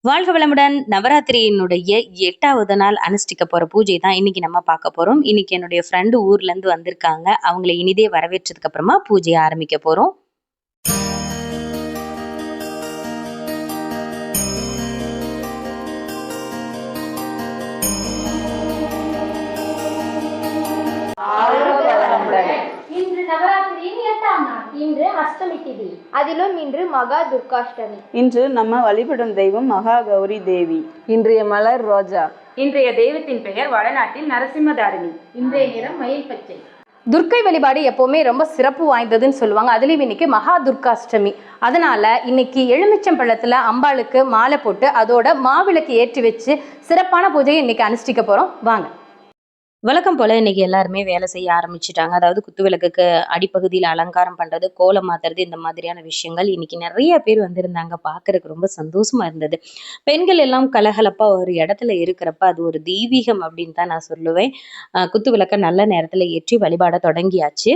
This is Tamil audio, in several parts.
வாழ்க வளமுடன். நவராத்திரியினுடைய 8வது நாள் அனுஷ்டிக்க போற பூஜை தான் இன்னைக்கு நம்ம பார்க்க போறோம். இன்னைக்கு என்னுடைய ஃப்ரெண்டு ஊர்ல இருந்து வந்திருக்காங்க. அவங்களை இனிதே வரவேற்றதுக்கு அப்புறமா பூஜையை ஆரம்பிக்க போறோம். இன்று நவராத்திரியின் 8ஆம் நாள். இன்று அஷ்டமி திதி. அதிலும் இன்று மகா துர்காஷ்டமி. இன்று நம்ம வழிபடும் தெய்வம் மகா கௌரி தேவி. இன்றைய மலர் ரோஜா. இன்றைய தெய்வத்தின் பெயர் வடநாட்டில் நரசிம்மதாரிணி. இன்றைய நிறம் மயில் பச்சை. துர்க்கை வழிபாடு எப்போவுமே ரொம்ப சிறப்பு வாய்ந்ததுன்னு சொல்லுவாங்க. அதுலேயும் இன்னைக்கு மகா துர்காஷ்டமி. அதனால இன்னைக்கு எலுமிச்சம்பழத்தில் அம்பாளுக்கு மாலை போட்டு அதோட மாவிளக்கு ஏற்றி வச்சு சிறப்பான பூஜையை இன்னைக்கு அனுஷ்டிக்க போகிறோம். வாங்க. வழக்கம் போல இன்னைக்கு எல்லாருமே வேலை செய்ய ஆரம்பிச்சுட்டாங்க. அதாவது குத்துவிளக்குக்கு அடிப்பகுதியில் அலங்காரம் பண்றது, கோலம் மாத்துறது, இந்த மாதிரியான விஷயங்கள் இன்னைக்கு நிறைய பேர் வந்திருந்தாங்க. பார்க்கறதுக்கு ரொம்ப சந்தோஷமா இருந்தது. பெண்கள் எல்லாம் கலகலப்பா ஒரு இடத்துல இருக்கிறப்ப அது ஒரு தெய்வீகம் அப்படின்னு தான் நான் சொல்லுவேன். குத்துவிளக்க நல்ல நேரத்துல ஏற்றி வழிபாட தொடங்கியாச்சு.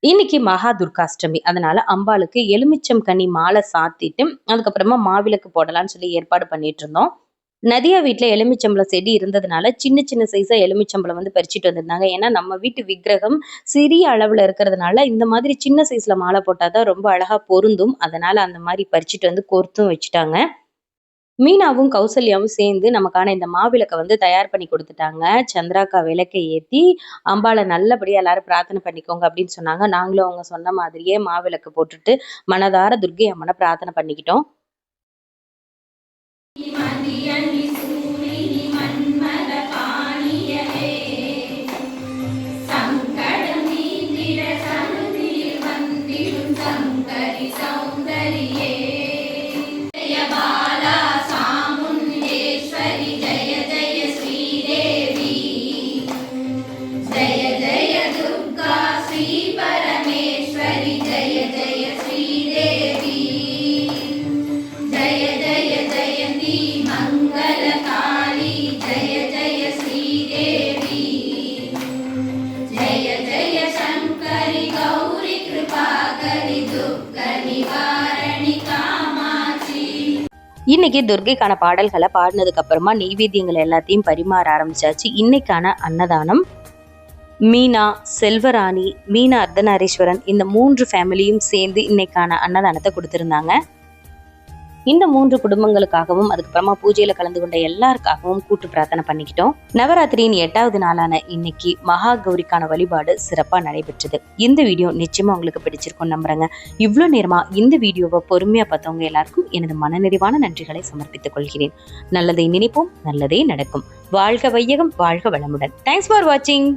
இன்னைக்கு மகா துர்காஷ்டமி. அதனால அம்பாளுக்கு எலுமிச்சம் கனி மாலை சாத்திட்டு அதுக்கப்புறமா மாவிளக்கு போடலான்னு சொல்லி ஏற்பாடு பண்ணிட்டு இருந்தோம். நதியா வீட்டுல எலுமிச்சம்பழம் செடி இருந்ததுனால சின்ன சின்ன சைஸா எலுமிச்சம்பழம் பறிச்சுட்டு வந்திருந்தாங்க. ஏன்னா நம்ம வீட்டு விக்கிரகம் சிறிய அளவுல இருக்கிறதுனால இந்த மாதிரி சின்ன சைஸ்ல மாலை போட்டாதான் ரொம்ப அழகா பொருந்தும். அதனால அந்த மாதிரி பறிச்சுட்டு வந்து கோர்த்தும் வச்சுட்டாங்க. மீனாவும் கௌசல்யாவும் சேர்ந்து நமக்கான இந்த மாவிளக்கை தயார் பண்ணி கொடுத்துட்டாங்க. சந்திராக்கா விளக்கை ஏற்றி அம்பாளை நல்லபடியா எல்லாரும் பிரார்த்தனை பண்ணிக்கோங்க அப்படின்னு சொன்னாங்க. நாங்களும் அவங்க சொன்ன மாதிரியே மாவிளக்கு போட்டுட்டு மனதார துர்க்கை அம்மனை பிரார்த்தனை பண்ணிக்கிட்டோம். இன்னைக்கு துர்க்கைக்கான பாடல்களை பாடினதுக்கு அப்புறமா நெய்வேத்தியங்கள் எல்லாத்தையும் பரிமாற ஆரம்பிச்சாச்சு. இன்னைக்கான அன்னதானம் மீனா, செல்வராணி, மீனா அர்த்தநாரீஸ்வரன் இந்த 3 ஃபேமிலியும் சேர்ந்து இன்னைக்கான அன்னதானத்தை கொடுத்திருந்தாங்க. இந்த 3 குடும்பங்களுக்காகவும் அதுக்கப்புறமா பூஜையில கலந்து கொண்ட எல்லாருக்காகவும் கூட்டு பிரார்த்தனை பண்ணிக்கிட்டோம். நவராத்திரியின் 8வது நாளான இன்னைக்கு மகா கௌரிக்கான வழிபாடு சிறப்பா நடைபெற்றது. இந்த வீடியோ நிச்சயமா உங்களுக்கு பிடிச்சிருக்கும் நம்புறேங்க. இவ்வளவு நேரமா இந்த வீடியோவை பொறுமையா பார்த்தவங்க எல்லாருக்கும் எனது மனநிறைவான நன்றிகளை சமர்ப்பித்துக் கொள்கிறேன். நல்லதை நினைப்போம், நல்லதே நடக்கும். வாழ்க வையகம், வாழ்க வளமுடன். தேங்க்ஸ் ஃபார் வாட்சிங்.